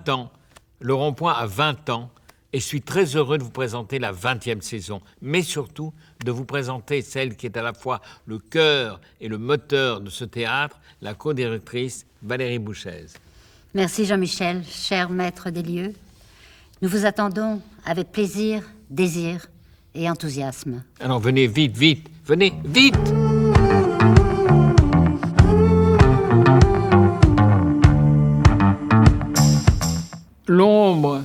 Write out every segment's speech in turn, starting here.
20 ans, le Rond-Point a 20 ans, et je suis très heureux de vous présenter la 20e saison, mais surtout de vous présenter celle qui est à la fois le cœur et le moteur de ce théâtre, la co-directrice Valérie Bouchez. Merci Jean-Michel, cher maître des lieux. Nous vous attendons avec plaisir, désir et enthousiasme. Alors venez vite, vite, venez vite! L'ombre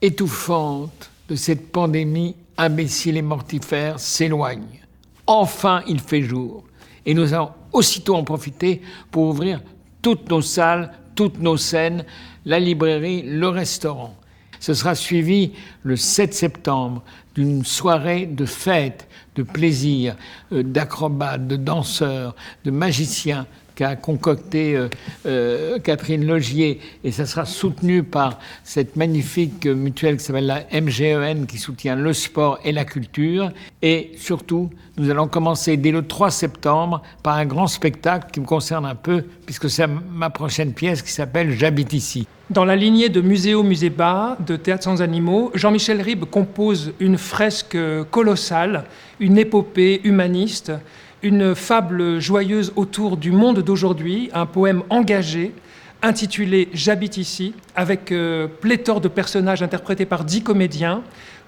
étouffante de cette pandémie imbécile et mortifère s'éloigne. Enfin, il fait jour. Et nous allons aussitôt en profiter pour ouvrir toutes nos salles, toutes nos scènes, la librairie, le restaurant. Ce sera suivi le 7 septembre d'une soirée de fête, de plaisir, d'acrobates, de danseurs, de magiciens qu'a concocté Catherine Logier. Et ça sera soutenu par cette magnifique mutuelle qui s'appelle la MGEN, qui soutient le sport et la culture. Et surtout, nous allons commencer dès le 3 septembre par un grand spectacle qui me concerne un peu, puisque c'est ma prochaine pièce qui s'appelle « J'habite ici ». Dans la lignée de Muséo Musée-Bas, de Théâtre sans animaux, Jean-Michel Ribes compose une fresque colossale, une épopée humaniste, une fable joyeuse autour du monde d'aujourd'hui, un poème engagé, intitulé « J'habite ici », avec pléthore de personnages interprétés par 10 comédiens.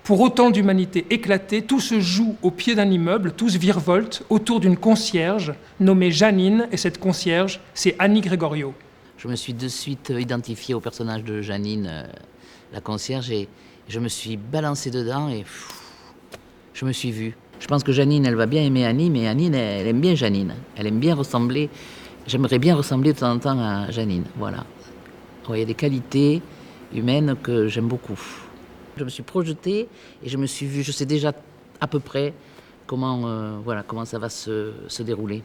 Pour autant d'humanité éclatée, tout se joue au pied d'un immeuble, tous virevoltent autour d'une concierge nommée Janine, et cette concierge, c'est Annie Gregorio. Je me suis de suite identifiée au personnage de Janine, la concierge, et je me suis balancée dedans et je me suis vue. Je pense que Janine, elle va bien aimer Annie, mais Annie, elle aime bien Janine. Elle aime bien ressembler. J'aimerais bien ressembler de temps en temps à Janine. Voilà. Il y a des qualités humaines que j'aime beaucoup. Je me suis projetée et je me suis vue. Je sais déjà à peu près comment ça va se dérouler.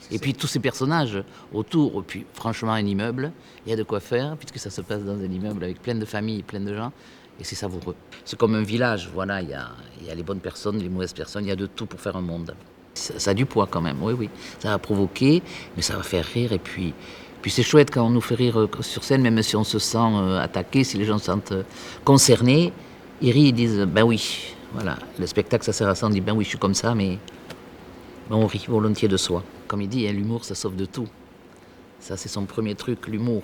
Et puis tous ces personnages autour, puis franchement un immeuble, il y a de quoi faire, puisque ça se passe dans un immeuble avec plein de familles, plein de gens, et c'est savoureux. C'est comme un village, voilà, il y a les bonnes personnes, les mauvaises personnes, il y a de tout pour faire un monde. Ça a du poids quand même, oui. Ça va provoquer, mais ça va faire rire, et puis c'est chouette quand on nous fait rire sur scène, même si on se sent attaqué, si les gens se sentent concernés, ils rient, ils disent, ben oui, voilà, le spectacle ça sert à ça, on dit, ben oui, je suis comme ça, mais on rit volontiers de soi. Comme il dit, l'humour, ça sauve de tout. Ça, c'est son premier truc, l'humour.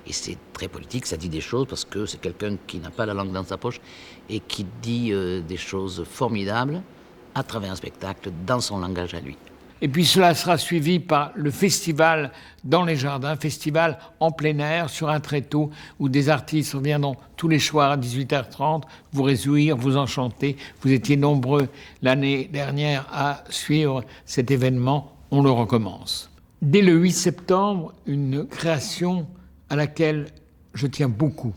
Et c'est très politique, ça dit des choses parce que c'est quelqu'un qui n'a pas la langue dans sa poche et qui dit des choses formidables à travers un spectacle, dans son langage à lui. Et puis cela sera suivi par le festival dans les jardins, festival en plein air, sur un tréteau, où des artistes reviendront tous les soirs à 18h30, vous réjouir, vous enchanter. Vous étiez nombreux l'année dernière à suivre cet événement, on le recommence. Dès le 8 septembre, une création à laquelle je tiens beaucoup.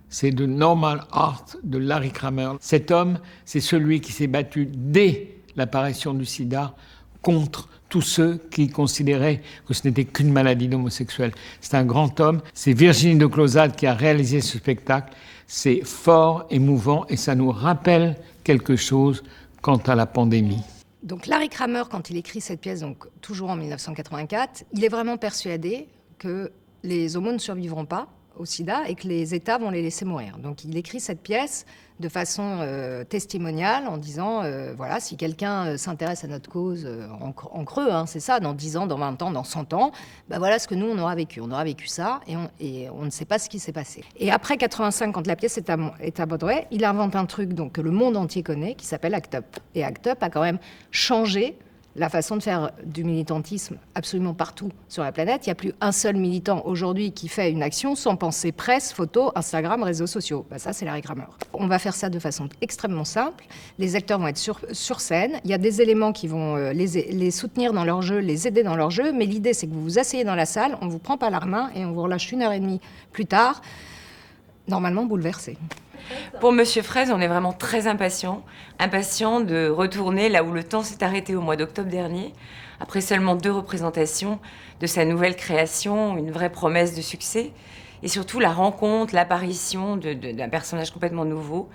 C'est The Normal Art de Larry Kramer. Cet homme, c'est celui qui s'est battu dès l'apparition du sida contre tous ceux qui considéraient que ce n'était qu'une maladie d'homosexuel. C'est un grand homme. C'est Virginie de Closade qui a réalisé ce spectacle. C'est fort, émouvant, et ça nous rappelle quelque chose quant à la pandémie. Donc Larry Kramer, quand il écrit cette pièce, donc toujours en 1984, il est vraiment persuadé que les homos ne survivront pas au sida et que les États vont les laisser mourir. Donc il écrit cette pièce de façon testimoniale en disant, voilà, si quelqu'un s'intéresse à notre cause en creux, hein, c'est ça, dans 10 ans, dans 20 ans, dans 100 ans, ben voilà ce que nous, on aura vécu. On aura vécu ça et on ne sait pas ce qui s'est passé. Et après 85, quand la pièce est à Broadway, il invente un truc donc, que le monde entier connaît, qui s'appelle ACT UP. Et ACT UP a quand même changé la façon de faire du militantisme absolument partout sur la planète. Il n'y a plus un seul militant aujourd'hui qui fait une action sans penser presse, photo, Instagram, réseaux sociaux. Ben ça, c'est Larry Kramer. On va faire ça de façon extrêmement simple. Les acteurs vont être sur scène. Il y a des éléments qui vont les soutenir dans leur jeu, les aider dans leur jeu. Mais l'idée, c'est que vous vous asseyez dans la salle, on ne vous prend pas la main et on vous relâche 1h30 plus tard, normalement bouleversé. Pour Monsieur Fraise, on est vraiment très impatients de retourner là où le temps s'est arrêté au mois d'octobre dernier, après seulement 2 représentations de sa nouvelle création, une vraie promesse de succès, et surtout la rencontre, l'apparition d'un personnage complètement nouveau,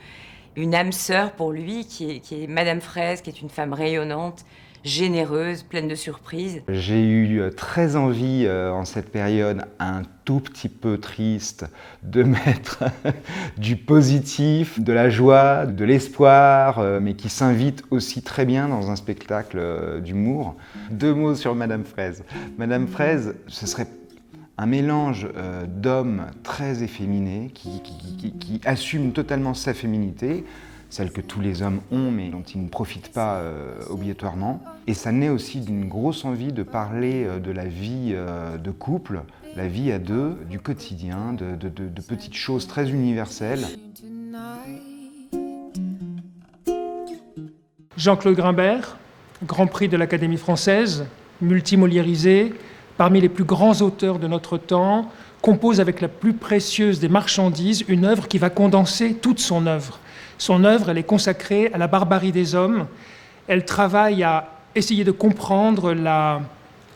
une âme sœur pour lui, qui est Madame Fraise, qui est une femme rayonnante, généreuse, pleine de surprises. J'ai eu très envie, en cette période un tout petit peu triste, de mettre du positif, de la joie, de l'espoir, mais qui s'invite aussi très bien dans un spectacle d'humour. 2 mots sur Madame Fraise. Madame Fraise, ce serait un mélange d'hommes très efféminés qui assument totalement sa féminité, celle que tous les hommes ont mais dont ils ne profitent pas obligatoirement. Et ça naît aussi d'une grosse envie de parler de la vie de couple, la vie à deux, du quotidien, de petites choses très universelles. Jean-Claude Grimbert, Grand Prix de l'Académie française, multimoliérisé, parmi les plus grands auteurs de notre temps, compose avec la plus précieuse des marchandises une œuvre qui va condenser toute son œuvre. Son œuvre, elle est consacrée à la barbarie des hommes. Elle travaille à essayer de comprendre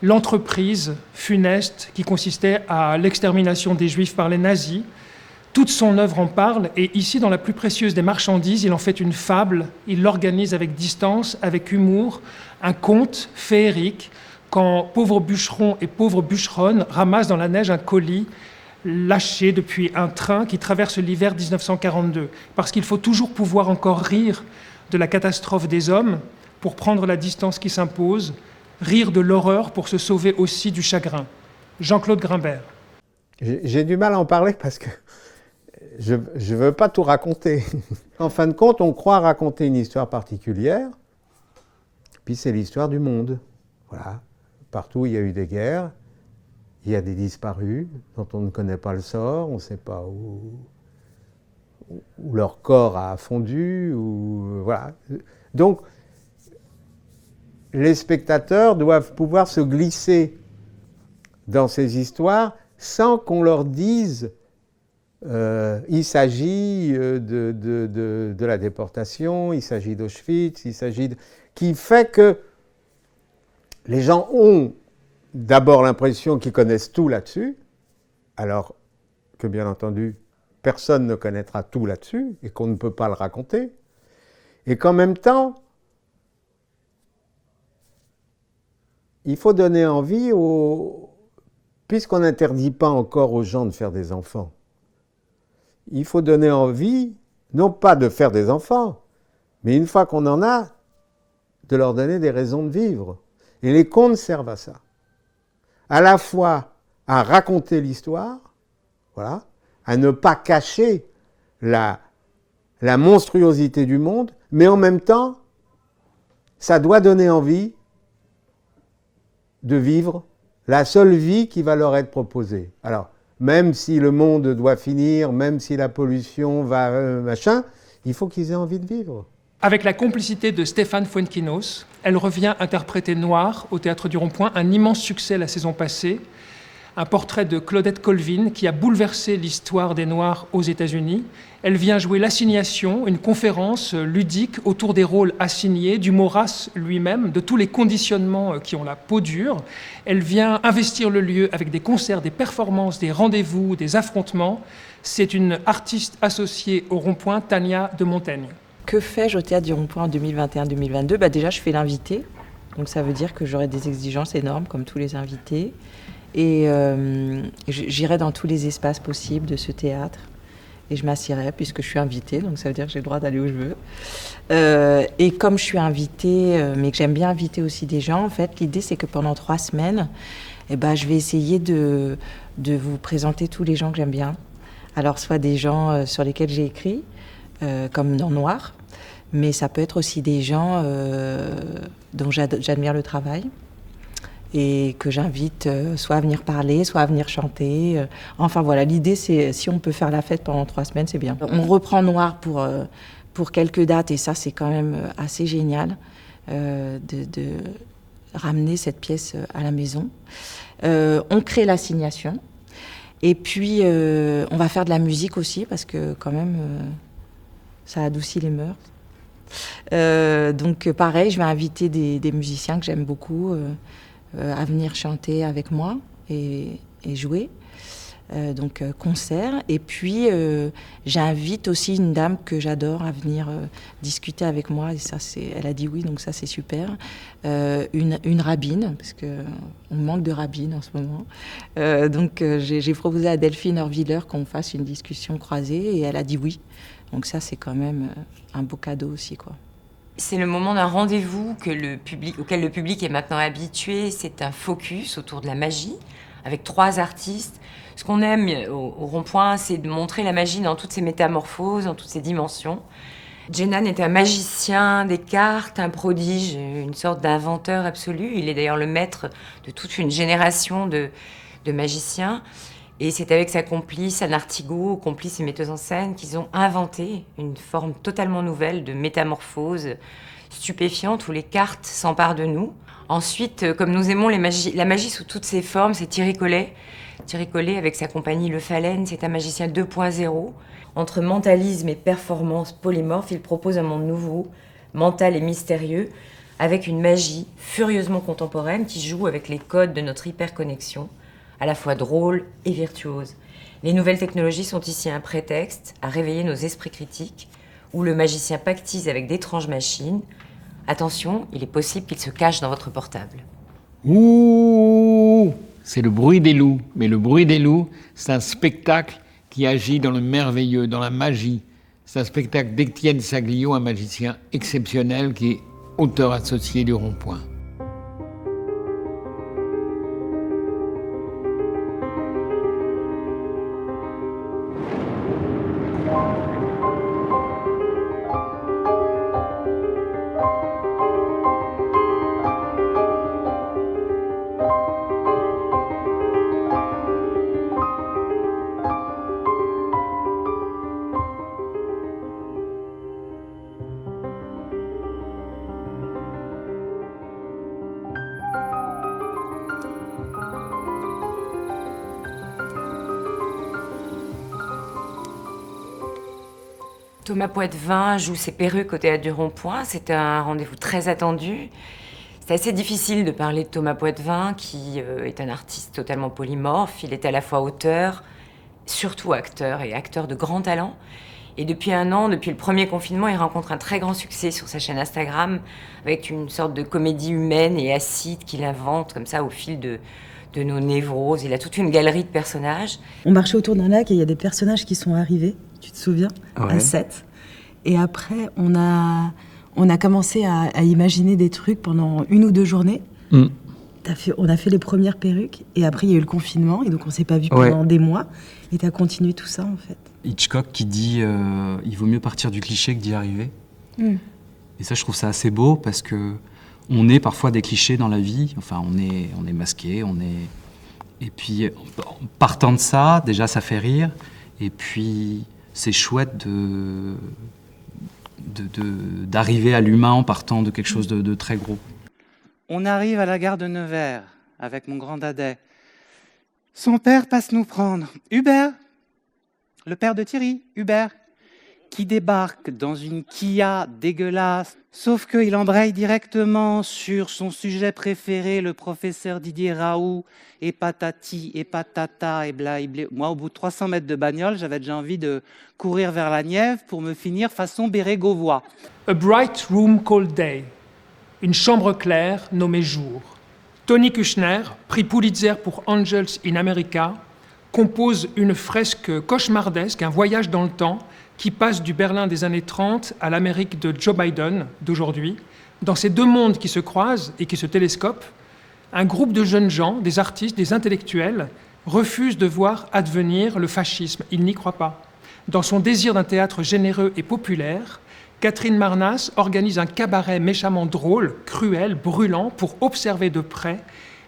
l'entreprise funeste qui consistait à l'extermination des Juifs par les nazis. Toute son œuvre en parle, et ici, dans la plus précieuse des marchandises, il en fait une fable, il l'organise avec distance, avec humour, un conte féerique, quand pauvre bûcheron et pauvre bûcheronne ramassent dans la neige un colis lâché depuis un train qui traverse l'hiver 1942. Parce qu'il faut toujours pouvoir encore rire de la catastrophe des hommes pour prendre la distance qui s'impose, rire de l'horreur pour se sauver aussi du chagrin. Jean-Claude Grimbert. J'ai du mal à en parler parce que je ne veux pas tout raconter. En fin de compte, on croit raconter une histoire particulière, puis c'est l'histoire du monde. Voilà. Partout, il y a eu des guerres, il y a des disparus dont on ne connaît pas le sort, on ne sait pas où leur corps a fondu, voilà. Donc, les spectateurs doivent pouvoir se glisser dans ces histoires sans qu'on leur dise il s'agit de la déportation, il s'agit d'Auschwitz, qui fait que les gens ont d'abord l'impression qu'ils connaissent tout là-dessus, alors que bien entendu, personne ne connaîtra tout là-dessus et qu'on ne peut pas le raconter, et qu'en même temps, il faut donner envie puisqu'on n'interdit pas encore aux gens de faire des enfants, il faut donner envie, non pas de faire des enfants, mais une fois qu'on en a, de leur donner des raisons de vivre. Et les contes servent à ça. À la fois à raconter l'histoire, voilà, à ne pas cacher la monstruosité du monde, mais en même temps, ça doit donner envie de vivre la seule vie qui va leur être proposée. Alors, même si le monde doit finir, même si la pollution va machin, il faut qu'ils aient envie de vivre. Avec la complicité de Stéphane Fuenquinos, elle revient interpréter Noir au Théâtre du Rond-Point, un immense succès la saison passée, un portrait de Claudette Colvin qui a bouleversé l'histoire des Noirs aux États-Unis. Elle vient jouer l'assignation, une conférence ludique autour des rôles assignés, du Maurras lui-même, de tous les conditionnements qui ont la peau dure. Elle vient investir le lieu avec des concerts, des performances, des rendez-vous, des affrontements. C'est une artiste associée au Rond-Point, Tania de Montaigne. Que fais-je au Théâtre du Rond-Point en 2021-2022 ? Déjà, je fais l'invité. Donc ça veut dire que j'aurai des exigences énormes, comme tous les invités. Et j'irai dans tous les espaces possibles de ce théâtre. Et je m'assierai, puisque je suis invitée. Donc ça veut dire que j'ai le droit d'aller où je veux. Et comme je suis invitée, mais que j'aime bien inviter aussi des gens, en fait, l'idée, c'est que pendant 3 semaines, je vais essayer de vous présenter tous les gens que j'aime bien. Alors, soit des gens sur lesquels j'ai écrit, comme dans Noir, mais ça peut être aussi des gens dont j'admire le travail et que j'invite soit à venir parler, soit à venir chanter. Enfin voilà, l'idée c'est si on peut faire la fête pendant 3 semaines, c'est bien. On reprend Noir pour quelques dates et ça c'est quand même assez génial de ramener cette pièce à la maison. On crée l'assignation et puis on va faire de la musique aussi parce que quand même ça adoucit les mœurs. Donc pareil, je vais inviter des musiciens que j'aime beaucoup à venir chanter avec moi et jouer. concert. Et puis, j'invite aussi une dame que j'adore à venir discuter avec moi. Et ça, elle a dit oui, donc ça, c'est super. Une rabbine, parce qu'on manque de rabbines en ce moment. J'ai proposé à Delphine Horviller qu'on fasse une discussion croisée et elle a dit oui. Donc ça, c'est quand même un beau cadeau aussi, quoi. C'est le moment d'un rendez-vous auquel le public est maintenant habitué. C'est un focus autour de la magie, avec 3 artistes. Ce qu'on aime au Rond-Point, c'est de montrer la magie dans toutes ses métamorphoses, dans toutes ses dimensions. Jenan est un magicien des cartes, un prodige, une sorte d'inventeur absolu. Il est d'ailleurs le maître de toute une génération de magiciens. Et c'est avec sa complice, Anne Artigaud, complice et metteuse en scène, qu'ils ont inventé une forme totalement nouvelle de métamorphose stupéfiante où les cartes s'emparent de nous. Ensuite, comme nous aimons la magie sous toutes ses formes, c'est Thierry Collet. Thierry Collet, avec sa compagnie Le Phalène, c'est un magicien 2.0. Entre mentalisme et performance polymorphe, il propose un monde nouveau, mental et mystérieux, avec une magie furieusement contemporaine qui joue avec les codes de notre hyperconnexion, à la fois drôle et virtuose. Les nouvelles technologies sont ici un prétexte à réveiller nos esprits critiques, où le magicien pactise avec d'étranges machines. Attention, il est possible qu'il se cache dans votre portable. Ouh, c'est le bruit des loups. Mais le bruit des loups, c'est un spectacle qui agit dans le merveilleux, dans la magie. C'est un spectacle d'Étienne Saglio, un magicien exceptionnel qui est auteur associé du Rond-Point. Thomas Poitvin joue ses perruques au Théâtre du Rond-Point. C'est un rendez-vous très attendu. C'est assez difficile de parler de Thomas Poitvin, qui est un artiste totalement polymorphe. Il est à la fois auteur, surtout acteur, et acteur de grand talent. Et depuis 1 an, depuis le premier confinement, il rencontre un très grand succès sur sa chaîne Instagram, avec une sorte de comédie humaine et acide qu'il invente comme ça au fil de nos névroses. Il a toute une galerie de personnages. On marchait autour d'un lac et il y a des personnages qui sont arrivés, tu te souviens, ouais. À 7. Et après, on a commencé à imaginer des trucs pendant 1 ou 2 journées. On a fait les premières perruques et après il y a eu le confinement et donc on s'est pas vu pendant des mois. Et tu as continué tout ça en fait. Hitchcock qui dit il vaut mieux partir du cliché que d'y arriver. Et ça, je trouve ça assez beau parce que on est parfois des clichés dans la vie. Enfin, on est masqué, Et puis, partant de ça, déjà, ça fait rire. Et puis, c'est chouette d'arriver à l'humain en partant de quelque chose de très gros. On arrive à la gare de Nevers avec mon grand dadais. Son père passe nous prendre. Hubert, le père de Thierry, Hubert, qui débarque dans une Kia dégueulasse, sauf qu'il embraye directement sur son sujet préféré, le professeur Didier Raoult, et patati, et patata, et bla, et blé. Moi, au bout de 300 mètres de bagnole, j'avais déjà envie de courir vers la Nièvre pour me finir façon Bérégovois. A bright room called day. Une chambre claire nommée jour. Tony Kushner, prix Pulitzer pour Angels in America, compose une fresque cauchemardesque, un voyage dans le temps, qui passe du Berlin des années 30 à l'Amérique de Joe Biden d'aujourd'hui. Dans ces 2 mondes qui se croisent et qui se télescopent, un groupe de jeunes gens, des artistes, des intellectuels, refusent de voir advenir le fascisme. Ils n'y croient pas. Dans son désir d'un théâtre généreux et populaire, Catherine Marnas organise un cabaret méchamment drôle, cruel, brûlant, pour observer de près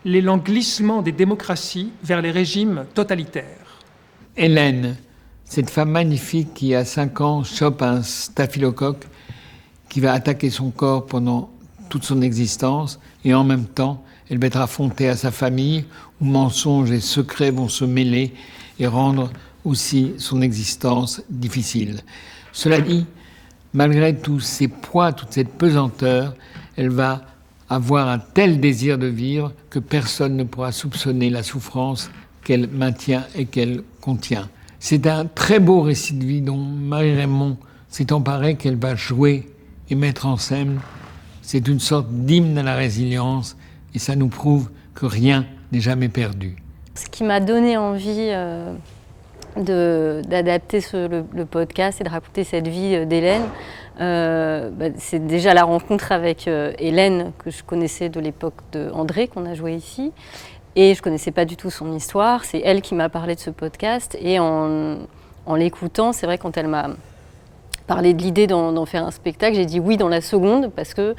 l'élan glissement des démocraties vers les régimes totalitaires. Hélène, cette femme magnifique qui, à 5 ans, chope un staphylocoque qui va attaquer son corps pendant toute son existence, et en même temps, elle va être affrontée à sa famille, où mensonges et secrets vont se mêler et rendre aussi son existence difficile. Cela dit, malgré tous ces poids, toute cette pesanteur, elle va avoir un tel désir de vivre que personne ne pourra soupçonner la souffrance qu'elle maintient et qu'elle contient. C'est un très beau récit de vie dont Marie Raymond s'est emparée, qu'elle va jouer et mettre en scène. C'est une sorte d'hymne à la résilience et ça nous prouve que rien n'est jamais perdu. Ce qui m'a donné envie d'adapter le podcast et de raconter cette vie d'Hélène, c'est déjà la rencontre avec Hélène, que je connaissais de l'époque d'André, qu'on a joué ici. Et je ne connaissais pas du tout son histoire. C'est elle qui m'a parlé de ce podcast. Et en l'écoutant, c'est vrai, quand elle m'a parlé de l'idée d'en faire un spectacle, j'ai dit oui dans la seconde, parce que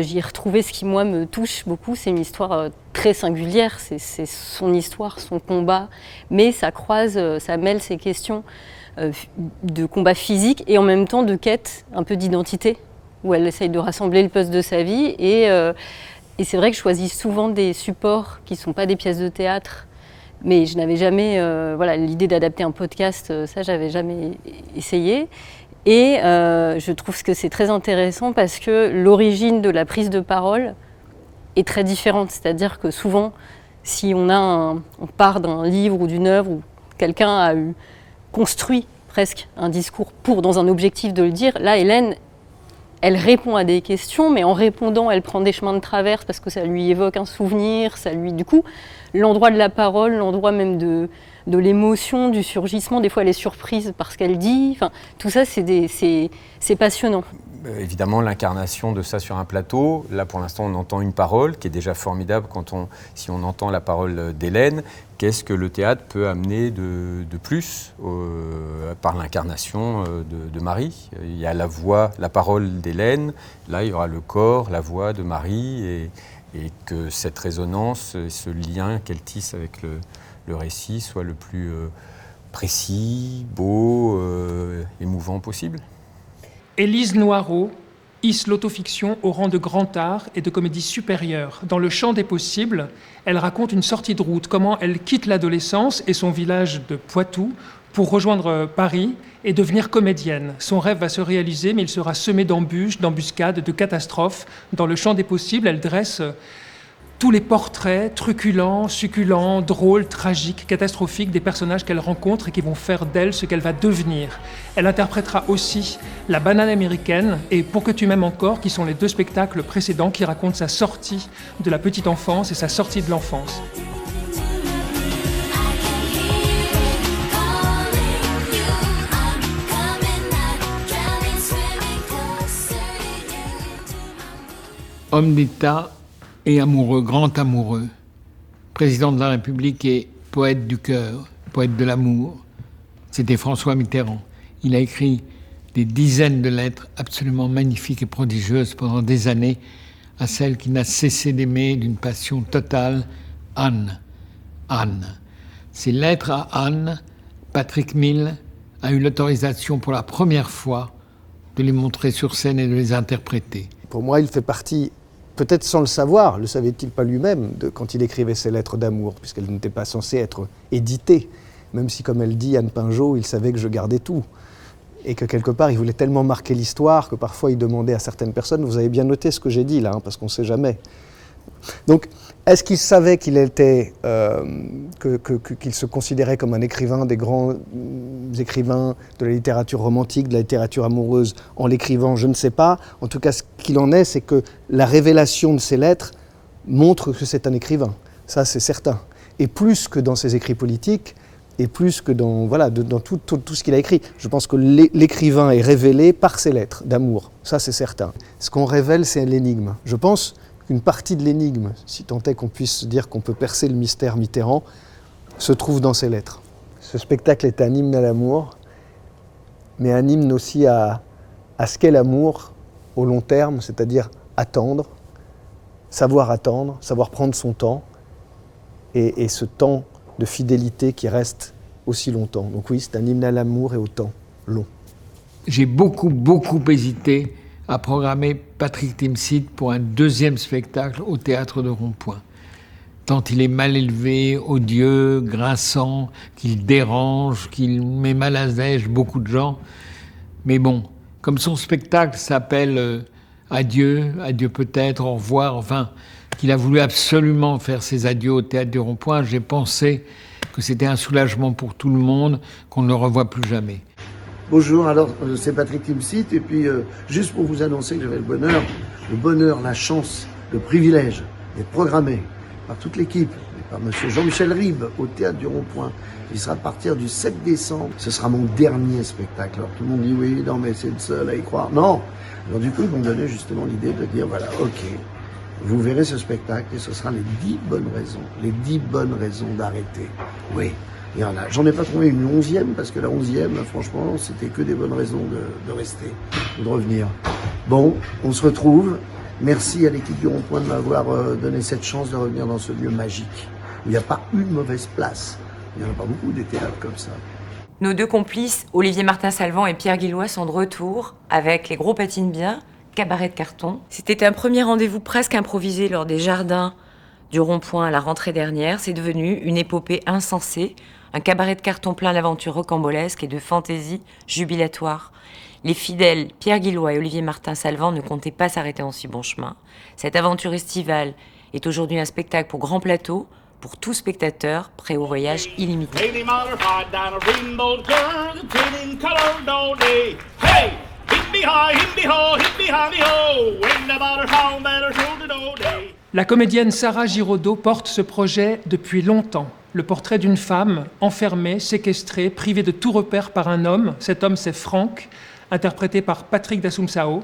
j'y ai retrouvé ce qui, moi, me touche beaucoup. C'est une histoire très singulière. C'est son histoire, son combat. Mais ça croise, ça mêle ces questions de combat physique et en même temps de quête un peu d'identité, où elle essaye de rassembler le puzzle de sa vie. Et c'est vrai que je choisis souvent des supports qui ne sont pas des pièces de théâtre. Mais je n'avais jamais... l'idée d'adapter un podcast, ça, j'avais jamais essayé. Et je trouve que c'est très intéressant parce que l'origine de la prise de parole est très différente. C'est-à-dire que souvent, si on part d'un livre ou d'une œuvre où quelqu'un a construit presque un discours dans un objectif de le dire, là, Hélène, elle répond à des questions, mais en répondant, elle prend des chemins de traverse parce que ça lui évoque un souvenir, du coup, l'endroit de la parole, l'endroit même de l'émotion, du surgissement, des fois elle est surprise par ce qu'elle dit, enfin, tout ça c'est passionnant. Évidemment, l'incarnation de ça sur un plateau, là pour l'instant on entend une parole qui est déjà formidable si on entend la parole d'Hélène. Qu'est-ce que le théâtre peut amener de plus par l'incarnation de Marie? Il y a la voix, la parole d'Hélène, là il y aura le corps, la voix de Marie, et que cette résonance, ce lien qu'elle tisse avec le récit soit le plus précis, beau, émouvant possible. Élise Noireau hisse l'autofiction au rang de grand art et de comédie supérieure. Dans Le champ des possibles, elle raconte une sortie de route, comment elle quitte l'adolescence et son village de Poitou pour rejoindre Paris et devenir comédienne. Son rêve va se réaliser, mais il sera semé d'embûches, d'embuscades, de catastrophes. Dans Le champ des possibles, elle dresse tous les portraits truculents, succulents, drôles, tragiques, catastrophiques des personnages qu'elle rencontre et qui vont faire d'elle ce qu'elle va devenir. Elle interprétera aussi La banane américaine et Pour que tu m'aimes encore, qui sont les deux spectacles précédents qui racontent sa sortie de la petite enfance et sa sortie de l'enfance. Homme d'État et amoureux, grand amoureux, président de la République et poète du cœur, poète de l'amour. C'était François Mitterrand. Il a écrit des dizaines de lettres absolument magnifiques et prodigieuses pendant des années à celle qui n'a cessé d'aimer d'une passion totale, Anne. Anne. Ces lettres à Anne, Patrick Mille a eu l'autorisation pour la première fois de les montrer sur scène et de les interpréter. Pour moi, il fait partie, peut-être sans le savoir, le savait-il pas lui-même, quand il écrivait ses lettres d'amour, puisqu'elles n'étaient pas censées être éditées, même si, comme elle dit, Anne Pinjot, il savait que je gardais tout. Et que quelque part, il voulait tellement marquer l'histoire que parfois il demandait à certaines personnes, vous avez bien noté ce que j'ai dit là, parce qu'on ne sait jamais. Donc, est-ce qu'il savait qu'il était, qu'il se considérait comme un écrivain des grands écrivains de la littérature romantique, de la littérature amoureuse, en l'écrivant? Je ne sais pas. En tout cas, ce qu'il en est, c'est que la révélation de ses lettres montre que c'est un écrivain. Ça, c'est certain. Et plus que dans ses écrits politiques, et plus que dans, voilà, dans tout ce qu'il a écrit. Je pense que l'écrivain est révélé par ses lettres d'amour. Ça, c'est certain. Ce qu'on révèle, c'est l'énigme. Je pense qu'une partie de l'énigme, si tant est qu'on puisse dire qu'on peut percer le mystère Mitterrand, se trouve dans ses lettres. Ce spectacle est un hymne à l'amour, mais un hymne aussi à ce qu'est l'amour au long terme, c'est-à-dire attendre, savoir prendre son temps, et ce temps de fidélité qui reste aussi longtemps. Donc oui, c'est un hymne à l'amour et au temps long. J'ai beaucoup hésité à programmer Patrick Timsit pour un deuxième spectacle au Théâtre de Rond-Point. Tant il est mal élevé, odieux, grinçant, qu'il dérange, qu'il met mal à l'aise beaucoup de gens. Mais bon, comme son spectacle s'appelle Adieu, adieu peut-être, au revoir, enfin, qu'il a voulu absolument faire ses adieux au Théâtre du Rond-Point, j'ai pensé que c'était un soulagement pour tout le monde, qu'on ne le revoit plus jamais. Bonjour, alors c'est Patrick Timsit, et puis juste pour vous annoncer que j'avais le bonheur, la chance, le privilège d'être programmé par toute l'équipe, et par monsieur Jean-Michel Ribes au Théâtre du Rond-Point. Il sera à partir du 7 décembre. Ce sera mon dernier spectacle. Alors tout le monde dit oui, non mais c'est le seul à y croire. Non. Alors du coup, ils m'ont donné justement l'idée de dire voilà, ok, vous verrez ce spectacle et ce sera les 10 bonnes raisons d'arrêter. Oui. Il y en a. J'en ai pas trouvé une 11e, parce que la 11e, franchement, c'était que des bonnes raisons de rester ou de revenir. Bon, on se retrouve. Merci à l'équipe du Rond-Point de m'avoir donné cette chance de revenir dans ce lieu magique, où il n'y a pas une mauvaise place. Il n'y en a pas beaucoup des théâtres comme ça. Nos deux complices, Olivier Martin-Salvant et Pierre Guillois, sont de retour avec Les Gros patinent bien, cabaret de carton. C'était un premier rendez-vous presque improvisé lors des jardins du Rond-Point à la rentrée dernière. C'est devenu une épopée insensée, un cabaret de carton plein d'aventures rocambolesques et de fantaisies jubilatoires. Les fidèles Pierre Guillois et Olivier Martin-Salvant ne comptaient pas s'arrêter en si bon chemin. Cette aventure estivale est aujourd'hui un spectacle pour grand plateau, pour tout spectateur prêt au voyage illimité. La comédienne Sarah Giraudot porte ce projet depuis longtemps. Le portrait d'une femme enfermée, séquestrée, privée de tout repère par un homme. Cet homme, c'est Franck, interprété par Patrick d'Assumpção.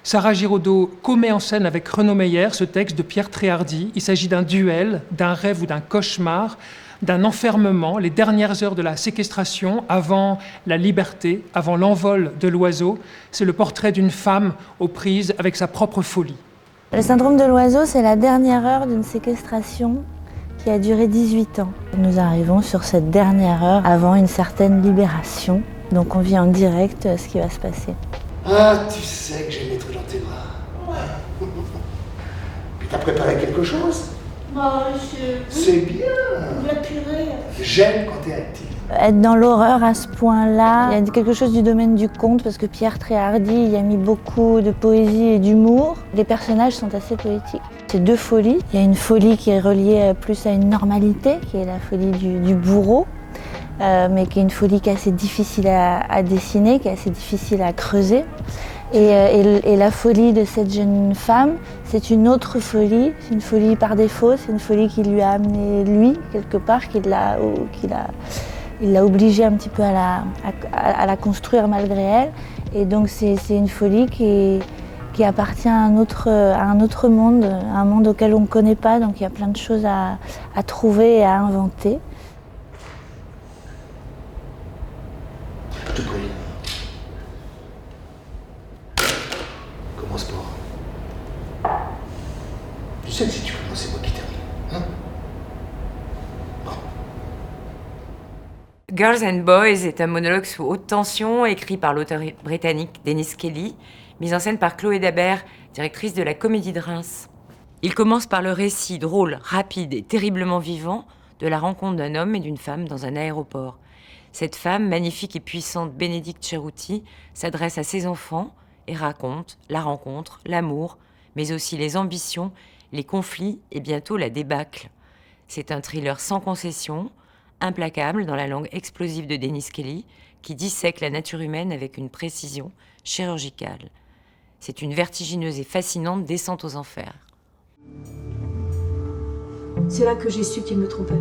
Sarah Giraudot commet en scène avec Renaud Meyer ce texte de Pierre Tréhardy. Il s'agit d'un duel, d'un rêve ou d'un cauchemar, d'un enfermement, les dernières heures de la séquestration, avant la liberté, avant l'envol de l'oiseau. C'est le portrait d'une femme aux prises avec sa propre folie. Le syndrome de l'oiseau, c'est la dernière heure d'une séquestration qui a duré 18 ans. Nous arrivons sur cette dernière heure avant une certaine libération. Donc on vit en direct ce qui va se passer. Ah, tu sais que j'aime être dans tes bras. Ouais. Puis t'as préparé quelque chose? Bah, c'est bien. La purée. J'aime quand t'es active. Être dans l'horreur à ce point-là, il y a quelque chose du domaine du conte, parce que Pierre Tréhardy y a mis beaucoup de poésie et d'humour. Les personnages sont assez poétiques. C'est deux folies. Il y a une folie qui est reliée plus à une normalité, qui est la folie du bourreau, mais qui est une folie qui est assez difficile à dessiner, qui est assez difficile à creuser. Et la folie de cette jeune femme, c'est une autre folie, c'est une folie par défaut, c'est une folie qui lui a amené lui, quelque part, il l'a obligée un petit peu à la construire malgré elle. Et donc c'est une folie qui appartient à un autre monde, un monde auquel on ne connaît pas, donc il y a plein de choses à trouver et à inventer. Je te prie. Commence pas. Tu sais que si tu commences, c'est moi qui termine. Hein? Bon. Girls and Boys est un monologue sous haute tension, écrit par l'auteur britannique Dennis Kelly, mis en scène par Chloé Dabert, directrice de la Comédie de Reims. Il commence par le récit drôle, rapide et terriblement vivant de la rencontre d'un homme et d'une femme dans un aéroport. Cette femme, magnifique et puissante, Bénédicte Cherouti, s'adresse à ses enfants et raconte la rencontre, l'amour, mais aussi les ambitions, les conflits et bientôt la débâcle. C'est un thriller sans concession, implacable dans la langue explosive de Dennis Kelly, qui dissèque la nature humaine avec une précision chirurgicale. C'est une vertigineuse et fascinante descente aux enfers. C'est là que j'ai su qu'il me trompait.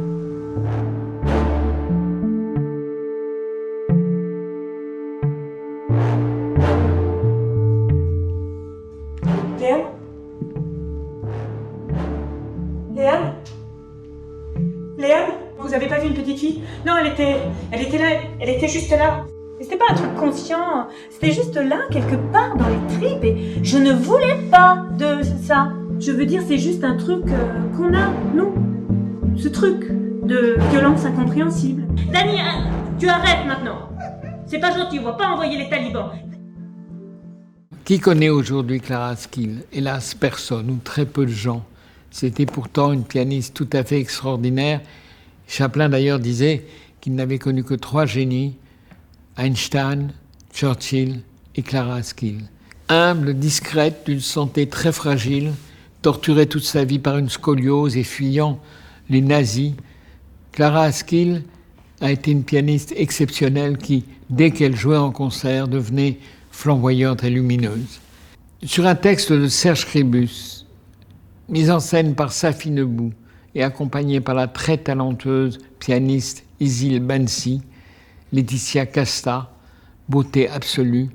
Léane ? Léane ? Léane ? Vous avez pas vu une petite fille? Non, elle était là, elle était juste là. C'était pas un truc conscient, c'était juste là, quelque part dans les tripes, et je ne voulais pas de ça. Je veux dire, c'est juste un truc qu'on a, nous. Ce truc de violence incompréhensible. Dani, tu arrêtes maintenant. C'est pas gentil, on va pas envoyer les talibans. Qui connaît aujourd'hui Clara Askill? Hélas, personne, ou très peu de gens. C'était pourtant une pianiste tout à fait extraordinaire. Chaplin, d'ailleurs, disait qu'il n'avait connu que 3 génies, Einstein, Churchill et Clara Askill. Humble, discrète, d'une santé très fragile, torturée toute sa vie par une scoliose et fuyant les nazis, Clara Askill a été une pianiste exceptionnelle qui, dès qu'elle jouait en concert, devenait flamboyante et lumineuse. Sur un texte de Serge Crébus, mis en scène par Safi Nebou et accompagné par la très talentueuse pianiste Isil Bansi, Laetitia Casta, beauté absolue,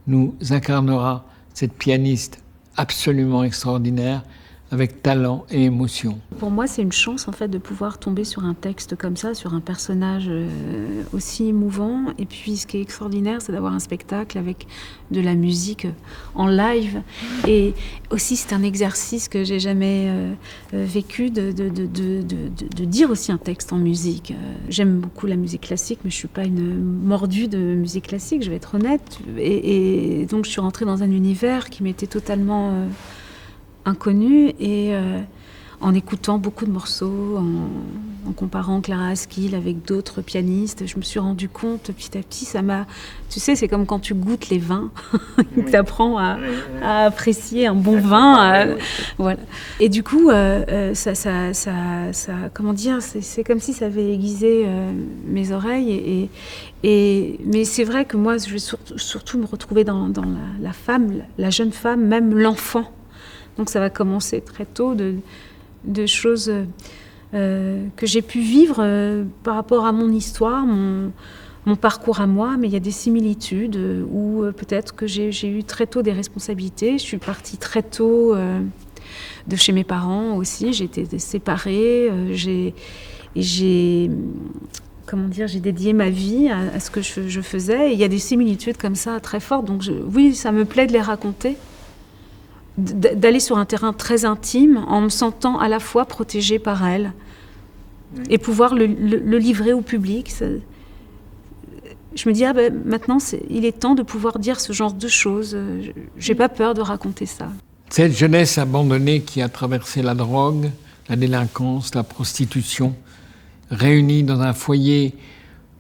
nous incarnera cette pianiste absolument extraordinaire, avec talent et émotion. Pour moi, c'est une chance en fait de pouvoir tomber sur un texte comme ça, sur un personnage aussi émouvant. Et puis, ce qui est extraordinaire, c'est d'avoir un spectacle avec de la musique en live. Et aussi, c'est un exercice que j'ai jamais vécu de dire aussi un texte en musique. J'aime beaucoup la musique classique, mais je suis pas une mordue de musique classique, je vais être honnête. Et donc, je suis rentrée dans un univers qui m'était totalement inconnu, et en écoutant beaucoup de morceaux, en comparant Clara Askill avec d'autres pianistes, je me suis rendu compte petit à petit, ça m'a... Tu sais, c'est comme quand tu goûtes les vins, tu apprends à apprécier un bon vin. Voilà. Et du coup, comment dire, c'est comme si ça avait aiguisé mes oreilles. Mais c'est vrai que moi, je vais surtout me retrouver dans la femme, la jeune femme, même l'enfant. Donc ça va commencer très tôt de choses que j'ai pu vivre par rapport à mon histoire, mon parcours à moi, mais il y a des similitudes où peut-être que j'ai eu très tôt des responsabilités. Je suis partie très tôt de chez mes parents aussi, j'ai été séparée, j'ai dédié ma vie à ce que je faisais. Et il y a des similitudes comme ça très fortes, donc oui, ça me plaît de les raconter. D'aller sur un terrain très intime en me sentant à la fois protégée par elle et pouvoir le livrer au public. Je me dis, maintenant, il est temps de pouvoir dire ce genre de choses. J'ai pas peur de raconter ça. Cette jeunesse abandonnée qui a traversé la drogue, la délinquance, la prostitution, réunie dans un foyer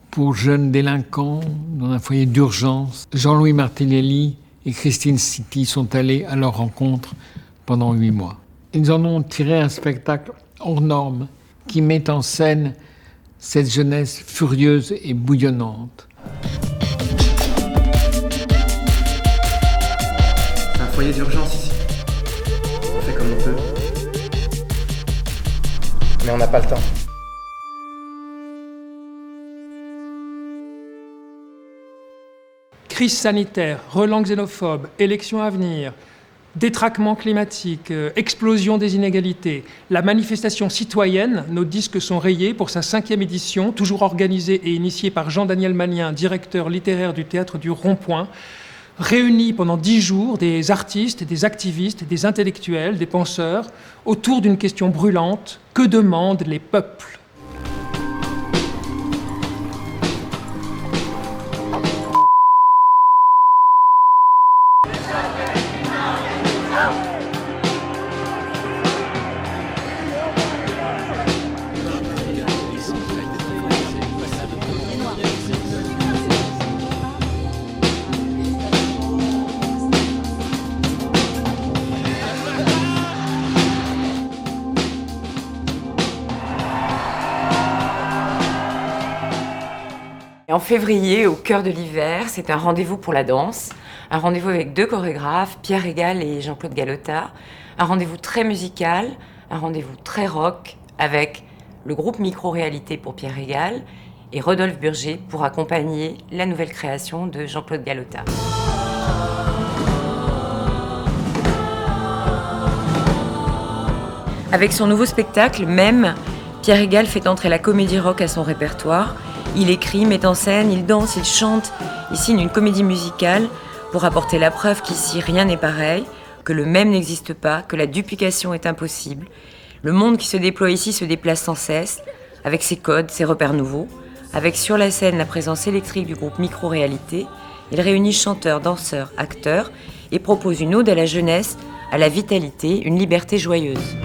pour jeunes délinquants, dans un foyer d'urgence, Jean-Louis Martinelli et Christine City sont allés à leur rencontre pendant 8 mois. Ils en ont tiré un spectacle hors norme qui met en scène cette jeunesse furieuse et bouillonnante. C'est un foyer d'urgence ici. On fait comme on peut. Mais on n'a pas le temps. Crise sanitaire, relents xénophobes, élections à venir, détraquement climatique, explosion des inégalités, la manifestation citoyenne, nos disques sont rayés pour sa 5e édition, toujours organisée et initiée par Jean-Daniel Magnien, directeur littéraire du Théâtre du Rond-Point, réunis pendant 10 jours des artistes, des activistes, des intellectuels, des penseurs, autour d'une question brûlante, que demandent les peuples ? En février, au cœur de l'hiver, c'est un rendez-vous pour la danse, un rendez-vous avec 2 chorégraphes, Pierre Régal et Jean-Claude Galota, un rendez-vous très musical, un rendez-vous très rock, avec le groupe Micro-Réalité pour Pierre Régal et Rodolphe Burger pour accompagner la nouvelle création de Jean-Claude Galota. Avec son nouveau spectacle, Même, Pierre Régal fait entrer la comédie rock à son répertoire. Il écrit, met en scène, il danse, il chante. Il signe une comédie musicale pour apporter la preuve qu'ici rien n'est pareil, que le même n'existe pas, que la duplication est impossible. Le monde qui se déploie ici se déplace sans cesse, avec ses codes, ses repères nouveaux. Avec sur la scène la présence électrique du groupe Micro-Réalité, il réunit chanteurs, danseurs, acteurs et propose une ode à la jeunesse, à la vitalité, une liberté joyeuse.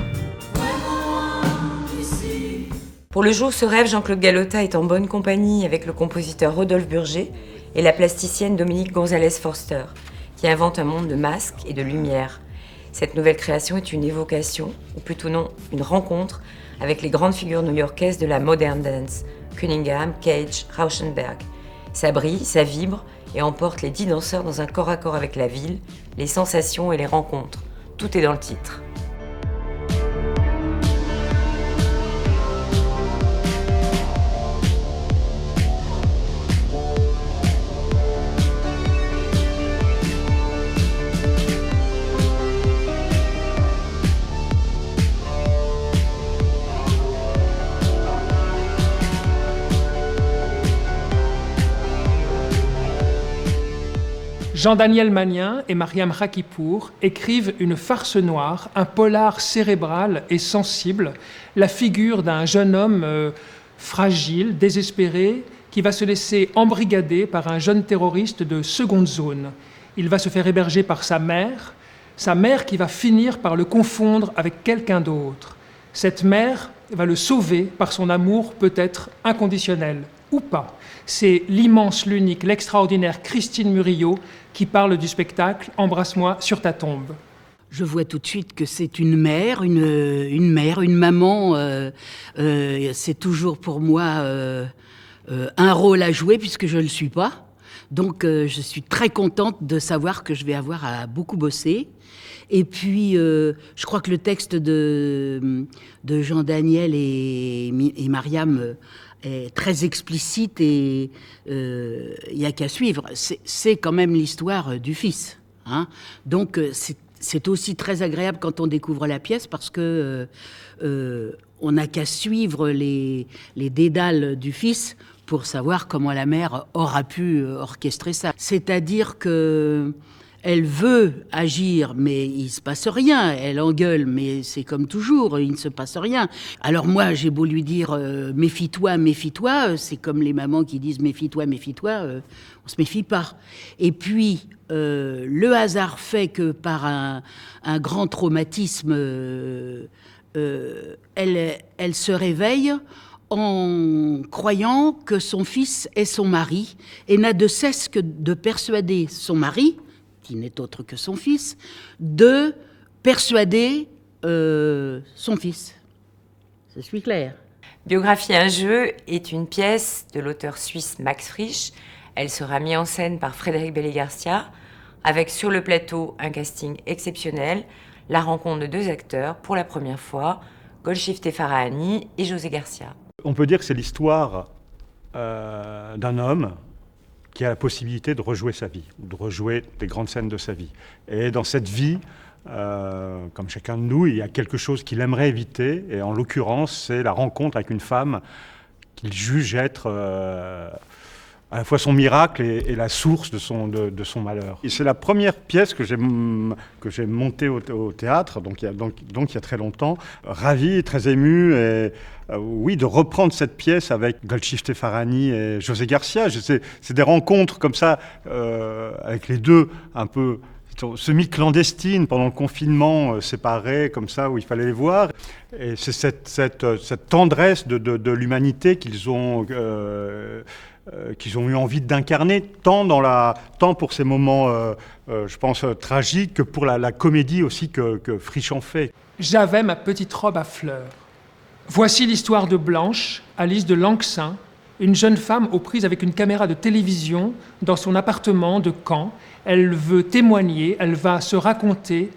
Pour le jour se rêve, Jean-Claude Galota est en bonne compagnie avec le compositeur Rodolphe Burger et la plasticienne Dominique Gonzalez Forster, qui invente un monde de masques et de lumière. Cette nouvelle création est une évocation, ou plutôt non, une rencontre avec les grandes figures new-yorkaises de la modern dance, Cunningham, Cage, Rauschenberg. Ça brille, ça vibre et emporte les 10 danseurs dans un corps à corps avec la ville, les sensations et les rencontres. Tout est dans le titre. Jean-Daniel Magnin et Mariam Rakipour écrivent une farce noire, un polar cérébral et sensible, la figure d'un jeune homme fragile, désespéré, qui va se laisser embrigader par un jeune terroriste de seconde zone. Il va se faire héberger par sa mère qui va finir par le confondre avec quelqu'un d'autre. Cette mère va le sauver par son amour peut-être inconditionnel, ou pas. C'est l'immense, l'unique, l'extraordinaire Christine Murillo qui parle du spectacle « Embrasse-moi sur ta tombe ». Je vois tout de suite que c'est une mère, une maman. C'est toujours pour moi un rôle à jouer puisque je ne le suis pas. Donc je suis très contente de savoir que je vais avoir à beaucoup bosser. Et puis je crois que le texte de Jean-Daniel et Mariam est très explicite et il n'y a qu'à suivre. C'est quand même l'histoire du fils. Hein. Donc c'est aussi très agréable quand on découvre la pièce parce que on n'a qu'à suivre les dédales du fils pour savoir comment la mère aura pu orchestrer ça. C'est-à-dire que elle veut agir, mais il ne se passe rien. Elle engueule, mais c'est comme toujours, il ne se passe rien. Alors moi, j'ai beau lui dire « méfie-toi, méfie-toi », c'est comme les mamans qui disent « méfie-toi, méfie-toi », on ne se méfie pas. Et puis, le hasard fait que par un grand traumatisme, elle se réveille en croyant que son fils est son mari et n'a de cesse que de persuader son mari, qui n'est autre que son fils, de persuader son fils. Je suis claire. Biographie un jeu est une pièce de l'auteur suisse Max Frisch. Elle sera mise en scène par Frédéric Belley-Garcia, avec sur le plateau un casting exceptionnel, la rencontre de 2 acteurs pour la première fois, Golshifteh Farahani et José Garcia. On peut dire que c'est l'histoire d'un homme qui a la possibilité de rejouer sa vie, de rejouer des grandes scènes de sa vie. Et dans cette vie, comme chacun de nous, il y a quelque chose qu'il aimerait éviter, et en l'occurrence, c'est la rencontre avec une femme qu'il juge être à la fois son miracle et la source de son malheur. Et c'est la première pièce que j'ai montée au théâtre, donc il y a très longtemps, ravi, très ému, et oui, de reprendre cette pièce avec Golshifteh Farahani et José Garcia. C'est des rencontres comme ça, avec les deux, un peu semi-clandestines, pendant le confinement, séparés, comme ça, où il fallait les voir. Et c'est cette tendresse de l'humanité qu'ils ont eu envie d'incarner, tant pour ces moments, je pense, tragiques, que pour la comédie aussi que Frisch en fait. J'avais ma petite robe à fleurs. Voici l'histoire de Blanche, Alice de Lanxin, une jeune femme aux prises avec une caméra de télévision dans son appartement de Caen. Elle veut témoigner, elle va se raconter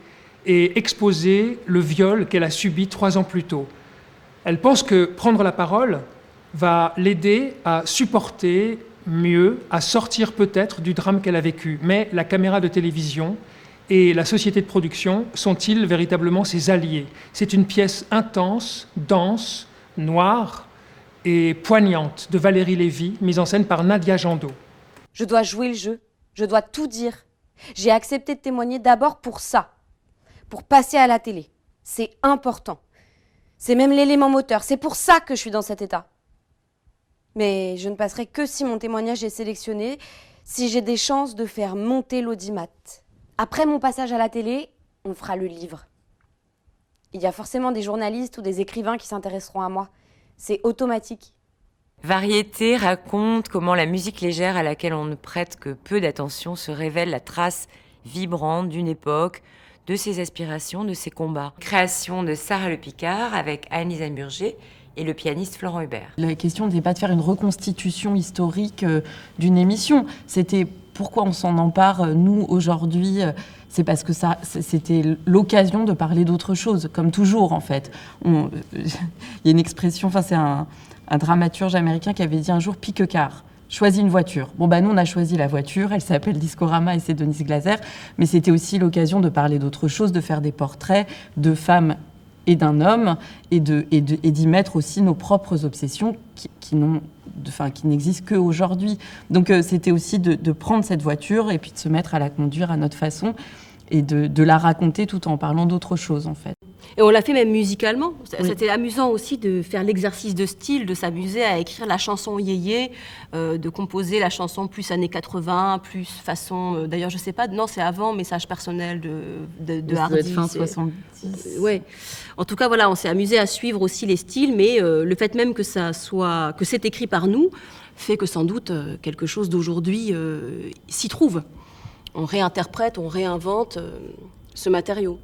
et exposer le viol qu'elle a subi 3 ans plus tôt. Elle pense que prendre la parole va l'aider à supporter mieux, à sortir peut-être du drame qu'elle a vécu. Mais la caméra de télévision et la société de production sont-ils véritablement ses alliés? C'est une pièce intense, dense, noire et poignante de Valérie Lévy, mise en scène par Nadia Jandot. Je dois jouer le jeu, je dois tout dire. J'ai accepté de témoigner d'abord pour ça, pour passer à la télé. C'est important. C'est même l'élément moteur, c'est pour ça que je suis dans cet état. Mais je ne passerai que si mon témoignage est sélectionné, si j'ai des chances de faire monter l'audimat. Après mon passage à la télé, on fera le livre. Il y a forcément des journalistes ou des écrivains qui s'intéresseront à moi. C'est automatique. Variété raconte comment la musique légère à laquelle on ne prête que peu d'attention se révèle la trace vibrante d'une époque, de ses aspirations, de ses combats. Création de Sarah Le Picard avec Anne-Lise Burger et le pianiste Florent Hubert. La question n'était pas de faire une reconstitution historique d'une émission, c'était pourquoi on s'en empare, nous, aujourd'hui. C'est parce que c'était l'occasion de parler d'autre chose, comme toujours, en fait. Il y a une expression, c'est un dramaturge américain qui avait dit un jour « pick a car ». Choisis une voiture. Nous, on a choisi la voiture, elle s'appelle Discorama et c'est Denise Glaser, mais c'était aussi l'occasion de parler d'autre chose, de faire des portraits de femmes et d'un homme, et d'y mettre aussi nos propres obsessions qui n'existent qu'aujourd'hui. Donc c'était aussi de prendre cette voiture et puis de se mettre à la conduire à notre façon et de la raconter tout en parlant d'autre chose, en fait. Et on l'a fait même musicalement. Oui. C'était amusant aussi de faire l'exercice de style, de s'amuser à écrire la chanson yéyé, de composer la chanson plus années 80, plus façon... D'ailleurs, je sais pas, non, c'est avant Message personnel de Hardy. Ça doit être fin 70. Ouais. En tout cas, voilà, on s'est amusé à suivre aussi les styles, mais le fait même que c'est écrit par nous fait que sans doute quelque chose d'aujourd'hui s'y trouve. On réinterprète, on réinvente ce matériau.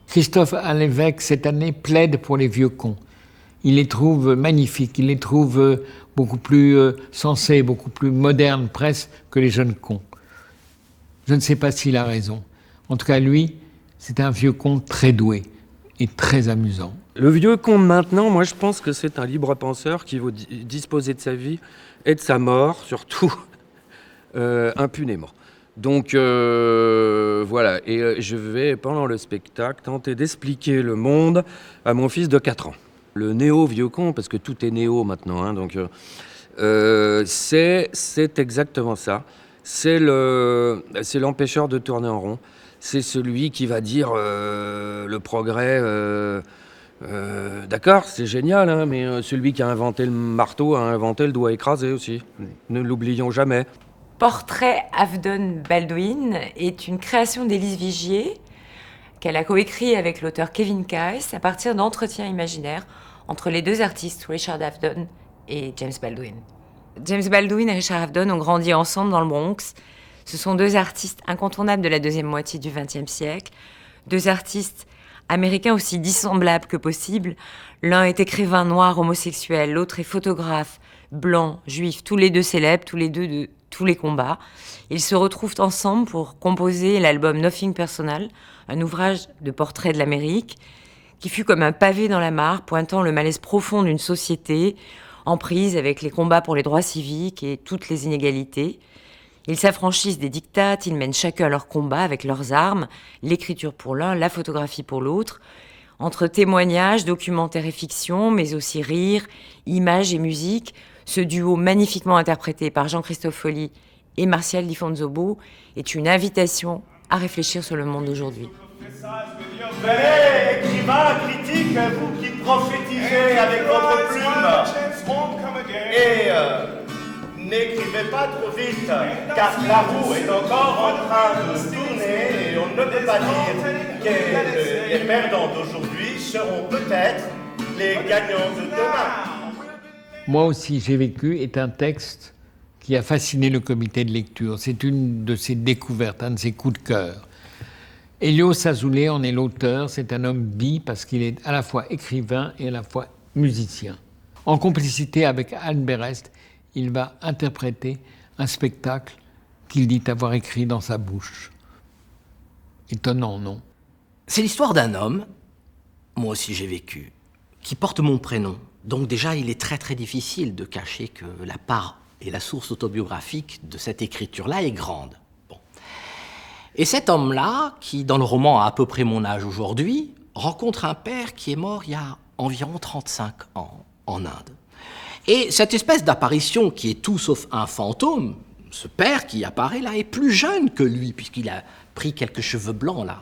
Christophe Alévèque, cette année, plaide pour les vieux cons. Il les trouve magnifiques, il les trouve beaucoup plus sensés, beaucoup plus modernes presque que les jeunes cons. Je ne sais pas s'il a raison. En tout cas, lui, c'est un vieux con très doué et très amusant. Le vieux con de maintenant, moi je pense que c'est un libre penseur qui veut disposer de sa vie et de sa mort, surtout impunément. Donc voilà, et je vais pendant le spectacle tenter d'expliquer le monde à mon fils de 4 ans. Le néo-vieux con, parce que tout est néo maintenant, hein, donc c'est exactement ça. C'est l'empêcheur de tourner en rond. C'est celui qui va dire le progrès... d'accord, c'est génial, hein, mais celui qui a inventé le marteau a inventé le doigt écrasé aussi. Ne l'oublions jamais. Portrait Avdon Baldwin est une création d'Élise Vigier qu'elle a coécrit avec l'auteur Kevin Kayes à partir d'entretiens imaginaires entre les deux artistes, Richard Avedon et James Baldwin. James Baldwin et Richard Avedon ont grandi ensemble dans le Bronx. Ce sont deux artistes incontournables de la deuxième moitié du XXe siècle, deux artistes américains aussi dissemblables que possible. L'un est écrivain noir homosexuel, l'autre est photographe, blanc, juif, tous les deux célèbres, tous les deux de tous les combats. Ils se retrouvent ensemble pour composer l'album Nothing Personal, un ouvrage de portrait de l'Amérique, qui fut comme un pavé dans la mare, pointant le malaise profond d'une société en prise avec les combats pour les droits civiques et toutes les inégalités. Ils s'affranchissent des dictates, ils mènent chacun leur combat avec leurs armes, l'écriture pour l'un, la photographie pour l'autre, entre témoignages, documentaires et fiction, mais aussi rire, images et musique. Ce duo magnifiquement interprété par Jean-Christophe Folly et Martial Di Fonzobo est une invitation à réfléchir sur le monde d'aujourd'hui. Venez, écrivains, critiques, vous qui prophétisez avec votre plume. Et n'écrivez pas trop vite, car la roue est encore en train de tourner et on ne peut pas dire que les perdants d'aujourd'hui seront peut-être les gagnants de demain. Moi aussi, j'ai vécu est un texte qui a fasciné le comité de lecture. C'est une de ses découvertes, un de ses coups de cœur. Hélios Azoulay en est l'auteur. C'est un homme bi parce qu'il est à la fois écrivain et à la fois musicien. En complicité avec Anne Berest, il va interpréter un spectacle qu'il dit avoir écrit dans sa bouche. Étonnant, non ? C'est l'histoire d'un homme, moi aussi j'ai vécu, qui porte mon prénom. Donc déjà, il est très très difficile de cacher que la part et la source autobiographique de cette écriture-là est grande. Bon. Et cet homme-là, qui dans le roman a à peu près mon âge aujourd'hui, rencontre un père qui est mort il y a environ 35 ans en Inde. Et cette espèce d'apparition qui est tout sauf un fantôme, ce père qui apparaît là est plus jeune que lui, puisqu'il a pris quelques cheveux blancs là.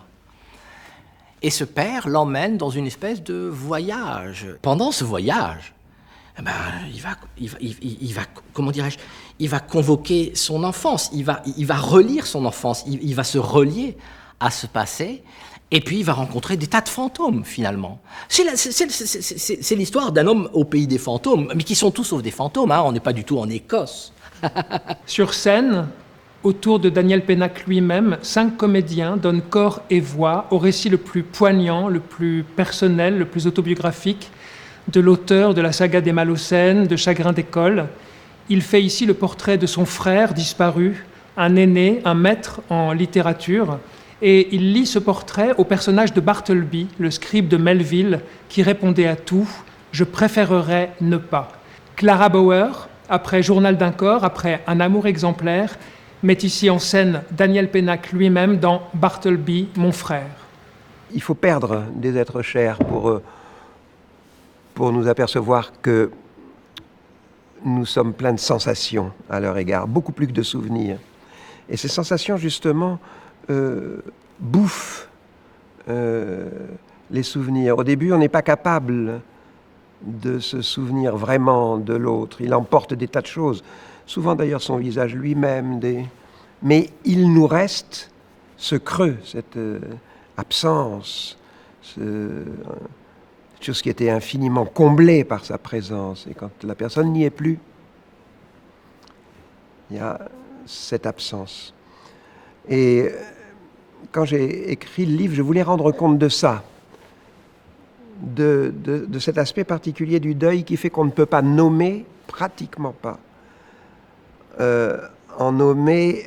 Et ce père l'emmène dans une espèce de voyage. Pendant ce voyage, il va comment dirais-je, il va convoquer son enfance, il va relire son enfance, il va se relier à ce passé, et puis il va rencontrer des tas de fantômes, finalement. C'est l'histoire d'un homme au pays des fantômes, mais qui sont tous sauf des fantômes, hein, on n'est pas du tout en Écosse. Sur scène, Autour de Daniel Pénac lui-même, 5 comédiens donnent corps et voix au récit le plus poignant, le plus personnel, le plus autobiographique de l'auteur de la saga des Malocènes, de Chagrin d'école. Il fait ici le portrait de son frère disparu, un aîné, un maître en littérature, et il lit ce portrait au personnage de Bartleby, le scribe de Melville, qui répondait à tout « Je préférerais ne pas ». Clara Bauer, après Journal d'un corps, après Un amour exemplaire, met ici en scène Daniel Pénac lui-même dans Bartleby, mon frère. Il faut perdre des êtres chers pour nous apercevoir que nous sommes pleins de sensations à leur égard, beaucoup plus que de souvenirs. Et ces sensations, justement, bouffent les souvenirs. Au début, on n'est pas capable de se souvenir vraiment de l'autre. Il emporte des tas de choses, souvent d'ailleurs son visage lui-même. Mais il nous reste ce creux, cette absence, cette chose qui était infiniment comblée par sa présence. Et quand la personne n'y est plus, il y a cette absence. Et quand j'ai écrit le livre, je voulais rendre compte de ça, de cet aspect particulier du deuil qui fait qu'on ne peut pas nommer, pratiquement pas, en nommer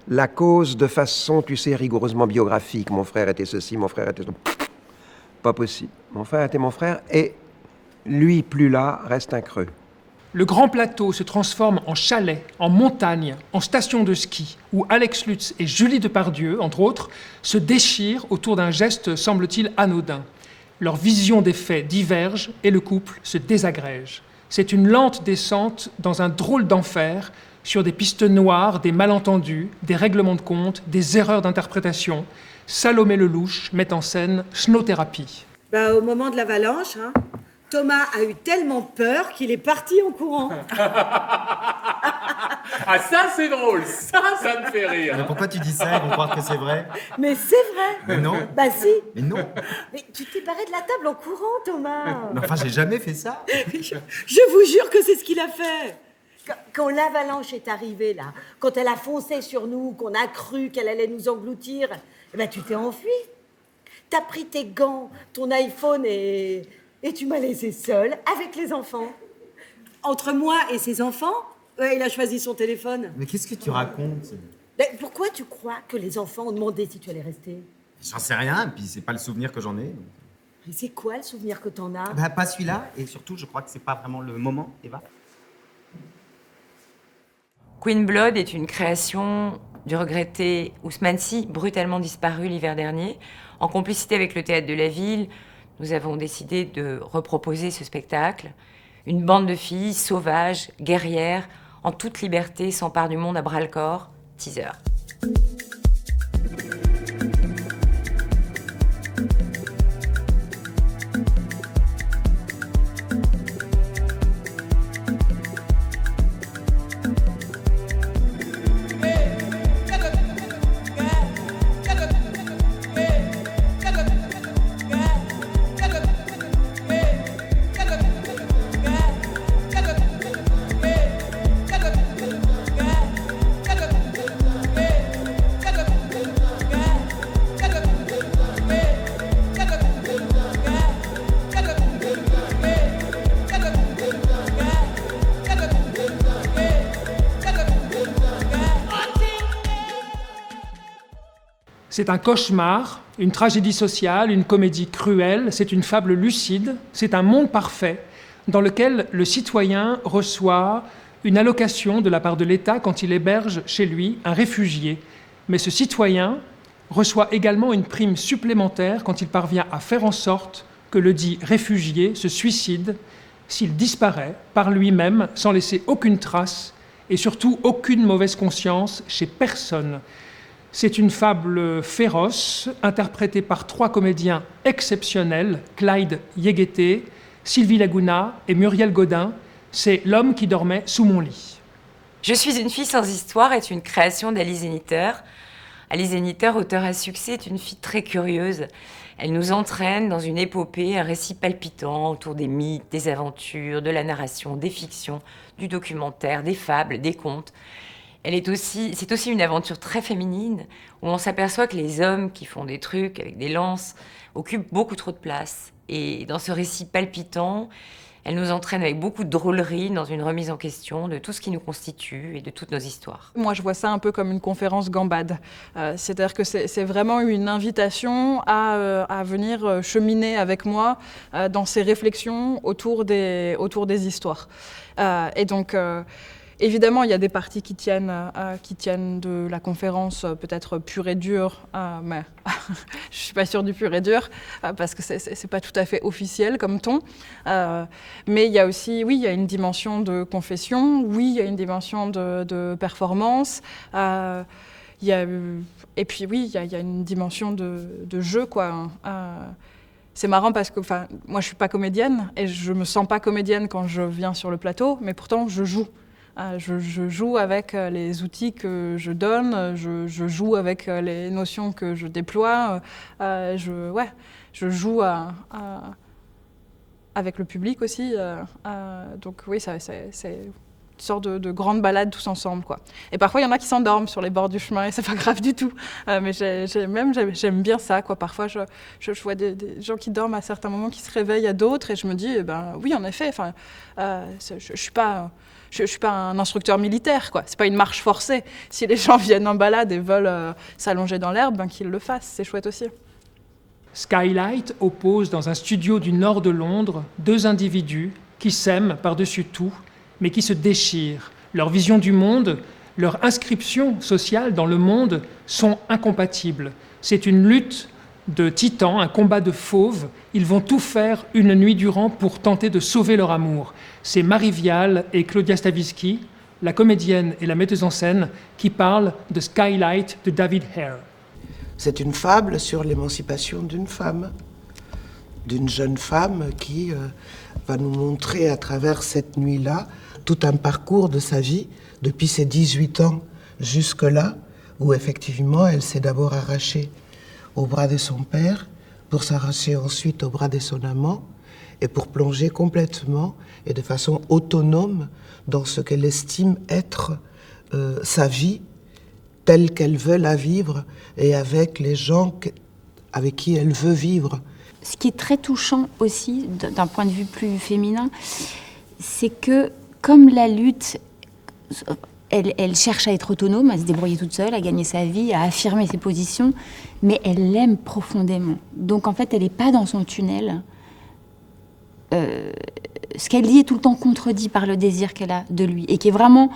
la cause de façon, tu sais, rigoureusement biographique. Mon frère était ceci, mon frère était... Pas possible. Mon frère était mon frère et lui, plus là, reste un creux. Le grand plateau se transforme en chalet, en montagne, en station de ski, où Alex Lutz et Julie Depardieu, entre autres, se déchirent autour d'un geste, semble-t-il, anodin. Leurs visions des faits divergent et le couple se désagrège. C'est une lente descente dans un drôle d'enfer, sur des pistes noires, des malentendus, des règlements de compte, des erreurs d'interprétation. Salomé Lelouch met en scène Snow-thérapie. Au moment de l'avalanche, Thomas a eu tellement peur qu'il est parti en courant. Ah ça c'est drôle, ça me fait rire. Mais pourquoi tu dis ça? Ils vont croire que c'est vrai. Mais c'est vrai. Mais non. Bah si. Mais non. Mais tu t'es barré de la table en courant, Thomas. Mais enfin, j'ai jamais fait ça. Je vous jure que c'est ce qu'il a fait. Quand l'avalanche est arrivée, là, quand elle a foncé sur nous, qu'on a cru qu'elle allait nous engloutir, tu t'es enfui. T'as pris tes gants, ton iPhone et tu m'as laissé seule avec les enfants. Entre moi et ses enfants, il a choisi son téléphone. Mais qu'est-ce que tu racontes? Pourquoi tu crois que les enfants ont demandé si tu allais rester? J'en sais rien, et puis c'est pas le souvenir que j'en ai. Donc... Et c'est quoi le souvenir que t'en as? Pas celui-là, et surtout, je crois que c'est pas vraiment le moment, Eva. Queen Blood est une création du regretté Ousmane Sy, brutalement disparu l'hiver dernier. En complicité avec le Théâtre de la Ville, nous avons décidé de reproposer ce spectacle. Une bande de filles sauvages, guerrières, en toute liberté, s'empare du monde à bras-le-corps. Teaser. C'est un cauchemar, une tragédie sociale, une comédie cruelle, c'est une fable lucide, c'est un monde parfait dans lequel le citoyen reçoit une allocation de la part de l'État quand il héberge chez lui un réfugié. Mais ce citoyen reçoit également une prime supplémentaire quand il parvient à faire en sorte que le dit réfugié se suicide s'il disparaît par lui-même sans laisser aucune trace et surtout aucune mauvaise conscience chez personne. C'est une fable féroce, interprétée par 3 comédiens exceptionnels, Clyde Yeguete, Sylvie Laguna et Muriel Godin. C'est L'homme qui dormait sous mon lit. Je suis une fille sans histoire est une création d'Alice Zeniter. Alice Zeniter, auteure à succès, est une fille très curieuse. Elle nous entraîne dans une épopée, un récit palpitant autour des mythes, des aventures, de la narration, des fictions, du documentaire, des fables, des contes. c'est aussi une aventure très féminine, où on s'aperçoit que les hommes qui font des trucs avec des lances occupent beaucoup trop de place. Et dans ce récit palpitant, elle nous entraîne avec beaucoup de drôlerie dans une remise en question de tout ce qui nous constitue et de toutes nos histoires. Moi, je vois ça un peu comme une conférence gambade. C'est-à-dire que c'est vraiment une invitation à venir cheminer avec moi dans ces réflexions autour des histoires. Et donc, évidemment, il y a des parties qui tiennent de la conférence peut-être pure et dure, mais je ne suis pas sûre du pur et dur, parce que ce n'est pas tout à fait officiel comme ton. Mais il y a aussi, oui, il y a une dimension de confession, oui, il y a une dimension de performance, et puis oui, il y a une dimension de jeu, quoi. C'est marrant parce que moi, je ne suis pas comédienne, et je ne me sens pas comédienne quand je viens sur le plateau, mais pourtant, je joue. Je joue avec les outils que je donne, je joue avec les notions que je déploie, je joue avec le public aussi. Donc oui, c'est une sorte de grande balade tous ensemble, quoi. Et parfois, il y en a qui s'endorment sur les bords du chemin et c'est pas grave du tout. Mais j'aime bien ça, quoi. Parfois, je vois des gens qui dorment à certains moments, qui se réveillent à d'autres, et je me dis, oui, en effet, je suis pas un instructeur militaire, quoi. C'est pas une marche forcée. Si les gens viennent en balade et veulent s'allonger dans l'herbe, qu'ils le fassent, c'est chouette aussi. Skylight oppose dans un studio du nord de Londres 2 individus qui s'aiment par-dessus tout, mais qui se déchirent. Leur vision du monde, leur inscription sociale dans le monde sont incompatibles. C'est une lutte de titans, un combat de fauves. Ils vont tout faire une nuit durant pour tenter de sauver leur amour. C'est Marie Vial et Claudia Stavisky, la comédienne et la metteuse en scène, qui parlent de Skylight de David Hare. C'est une fable sur l'émancipation d'une femme, d'une jeune femme qui va nous montrer à travers cette nuit-là tout un parcours de sa vie, depuis ses 18 ans jusque-là, où effectivement elle s'est d'abord arrachée au bras de son père, pour s'arracher ensuite au bras de son amant, et pour plonger complètement et de façon autonome dans ce qu'elle estime être sa vie, telle qu'elle veut la vivre, et avec les gens avec qui elle veut vivre. Ce qui est très touchant aussi, d'un point de vue plus féminin, c'est que comme la lutte, elle cherche à être autonome, à se débrouiller toute seule, à gagner sa vie, à affirmer ses positions, mais elle l'aime profondément. Donc en fait, elle n'est pas dans son tunnel. Ce qu'elle dit est tout le temps contredit par le désir qu'elle a de lui, et qui est vraiment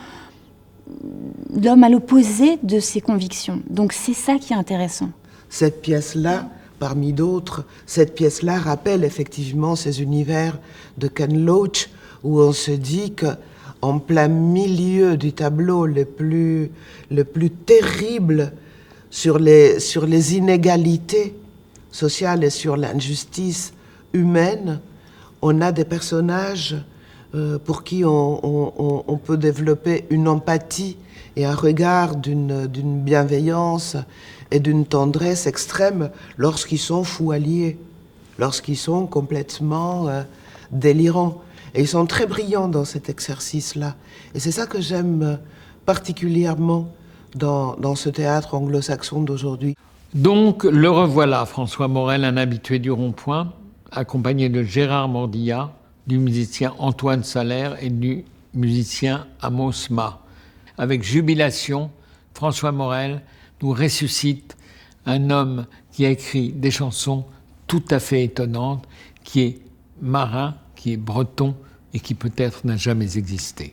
l'homme à l'opposé de ses convictions. Donc c'est ça qui est intéressant. Cette pièce-là, parmi d'autres, cette pièce-là rappelle effectivement ces univers de Ken Loach, où on se dit qu'en plein milieu du tableau le plus terrible sur les inégalités sociales et sur l'injustice humaine, on a des personnages pour qui on peut développer une empathie et un regard d'une bienveillance et d'une tendresse extrême lorsqu'ils sont fous alliés, lorsqu'ils sont complètement délirants. Et ils sont très brillants dans cet exercice-là. Et c'est ça que j'aime particulièrement dans ce théâtre anglo-saxon d'aujourd'hui. Donc, le revoilà, François Morel, un habitué du Rond-Point, accompagné de Gérard Mordillat, du musicien Antoine Salaire et du musicien Amos Ma. Avec jubilation, François Morel nous ressuscite un homme qui a écrit des chansons tout à fait étonnantes, qui est marin, qui est breton et qui peut-être n'a jamais existé.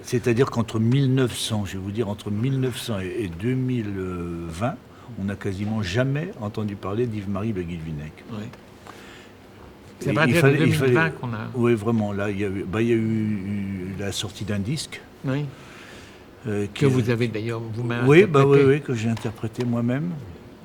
C'est-à-dire qu'entre 1900, je vais vous dire, entre 1900 et 2020, on n'a quasiment jamais entendu parler d'Yves-Marie Le Guilvinec. Oui. C'est à partir de 2020 qu'on a... Oui, vraiment. Là, il y a eu la sortie d'un disque. Oui. Que vous avez d'ailleurs vous-même interprété. Oui, que j'ai interprété moi-même.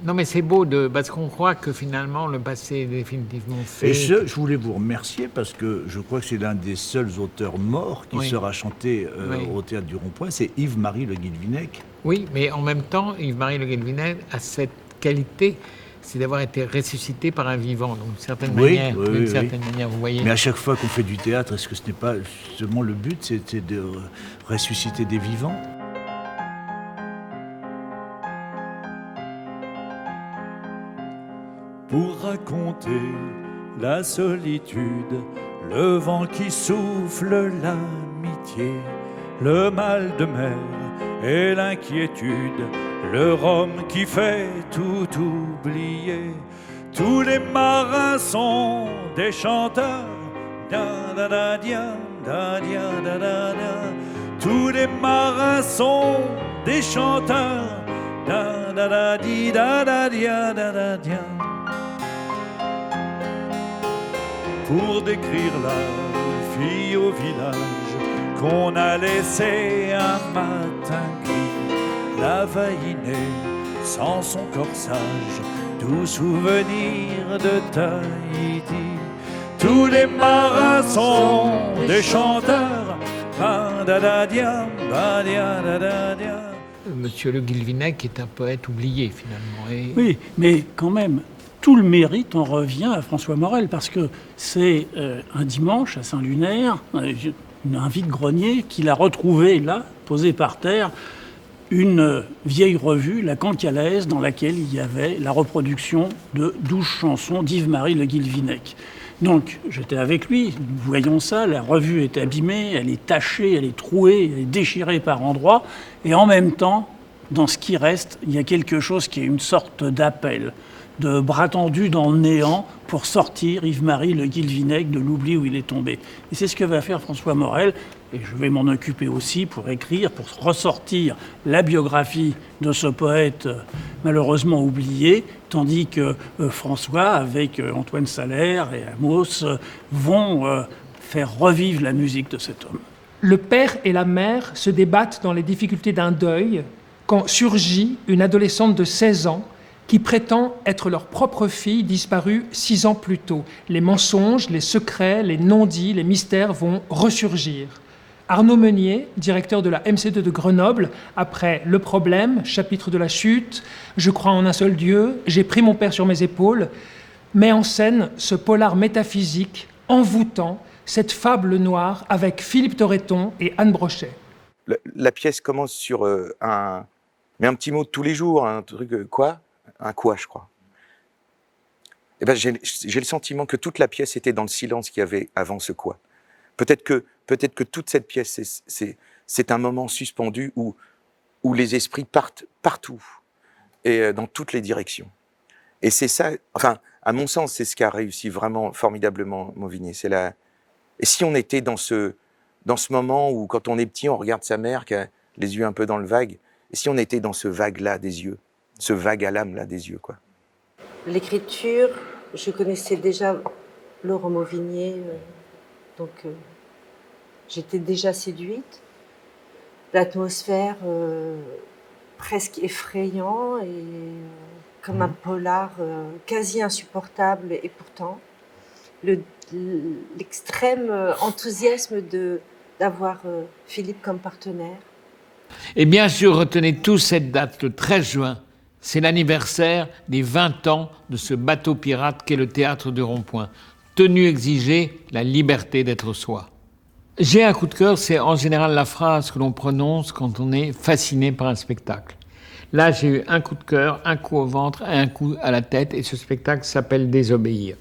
Non, mais c'est beau, parce qu'on croit que finalement le passé est définitivement fait. Et je voulais vous remercier parce que je crois que c'est l'un des seuls auteurs morts qui sera chanté au Théâtre du Rond-Point, c'est Yves-Marie Le Guilvinec. Oui, mais en même temps, Yves-Marie Le Guilvinec a cette qualité, c'est d'avoir été ressuscité par un vivant. Donc, d'une certaine manière, vous voyez. Mais à chaque fois qu'on fait du théâtre, est-ce que ce n'est pas justement le but, c'était de ressusciter des vivants ? pour raconter la solitude, le vent qui souffle l'amitié, le mal de mer et l'inquiétude, le rhum qui fait tout oublier. Tous les marins sont des chanteurs, da da da dia, da dia da da da. Tous les marins sont des chanteurs, da da da di da da dia da da dia. Pour décrire la fille au village qu'on a laissé un matin gris, la vailliner sans son corsage, doux souvenir de Tahiti. Tous les marins sont des chanteurs, ba-da-da-dia, ba-dia-da-da-dia. Monsieur Le Guilvinec est un poète oublié finalement. Et... Oui, mais quand même, tout le mérite en revient à François Morel, parce que c'est un dimanche à Saint-Lunaire, un vide-grenier, qu'il a retrouvé là, posé par terre, une vieille revue, la Cancalaise, dans laquelle il y avait la reproduction de 12 chansons d'Yves-Marie Le Guilvinec. Donc, j'étais avec lui, nous voyons ça, la revue est abîmée, elle est tachée, elle est trouée, elle est déchirée par endroits, et en même temps, dans ce qui reste, il y a quelque chose qui est une sorte d'appel, de bras tendu dans le néant pour sortir Yves-Marie Le Guilvinec de l'oubli où il est tombé. Et c'est ce que va faire François Morel, et je vais m'en occuper aussi pour écrire, pour ressortir la biographie de ce poète malheureusement oublié, tandis que François, avec Antoine Salaire et Amos, vont faire revivre la musique de cet homme. Le père et la mère se débattent dans les difficultés d'un deuil quand surgit une adolescente de 16 ans qui prétend être leur propre fille disparue 6 ans plus tôt. Les mensonges, les secrets, les non-dits, les mystères vont ressurgir. Arnaud Meunier, directeur de la MC2 de Grenoble, après Le Problème, chapitre de la chute, Je crois en un seul Dieu, J'ai pris mon père sur mes épaules, met en scène ce polar métaphysique envoûtant, cette fable noire avec Philippe Torreton et Anne Brochet. La pièce commence sur un petit mot de tous les jours, un truc quoi ? Un quoi, je crois. Eh ben, j'ai le sentiment que toute la pièce était dans le silence qu'il y avait avant ce quoi. Peut-être que toute cette pièce, c'est un moment suspendu où les esprits partent partout et dans toutes les directions. Et c'est ça, enfin, à mon sens, c'est ce qu'a réussi vraiment formidablement Mauvigné. Et si on était dans ce moment où, quand on est petit, on regarde sa mère qui a les yeux un peu dans le vague, et si on était dans ce vague-là des yeux, ce vague à l'âme-là des yeux, quoi. L'écriture, je connaissais déjà Laurent Mauvigné, donc j'étais déjà séduite. L'atmosphère presque effrayant et comme un polar quasi insupportable, et pourtant l'extrême enthousiasme d'avoir Philippe comme partenaire. Et bien sûr, retenez tous cette date, le 13 juin. C'est l'anniversaire des 20 ans de ce bateau pirate qu'est le Théâtre du Rond-Point. Tenu exiger la liberté d'être soi. J'ai un coup de cœur, c'est en général la phrase que l'on prononce quand on est fasciné par un spectacle. Là, j'ai eu un coup de cœur, un coup au ventre et un coup à la tête, et ce spectacle s'appelle Désobéir.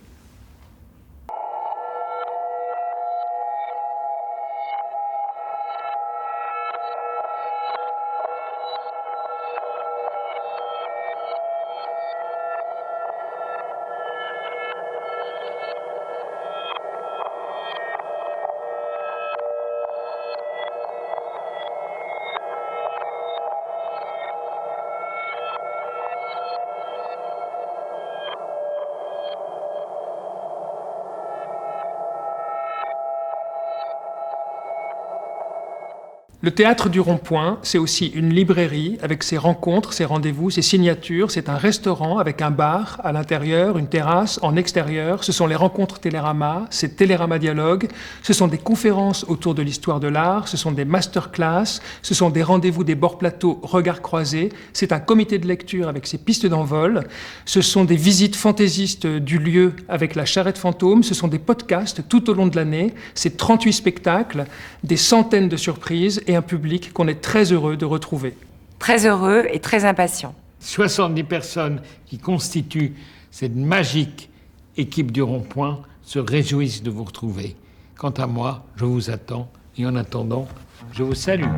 Le Théâtre du Rond-Point, c'est aussi une librairie avec ses rencontres, ses rendez-vous, ses signatures. C'est un restaurant avec un bar à l'intérieur, une terrasse en extérieur. Ce sont les rencontres Télérama, c'est Télérama Dialogue. Ce sont des conférences autour de l'histoire de l'art. Ce sont des masterclass. Ce sont des rendez-vous des bords plateaux regards croisés. C'est un comité de lecture avec ses pistes d'envol. Ce sont des visites fantaisistes du lieu avec la charrette fantôme. Ce sont des podcasts tout au long de l'année. C'est 38 spectacles, des centaines de surprises et un public qu'on est très heureux de retrouver. Très heureux et très impatient. 70 personnes qui constituent cette magique équipe du Rond-Point se réjouissent de vous retrouver. Quant à moi, je vous attends et en attendant, je vous salue.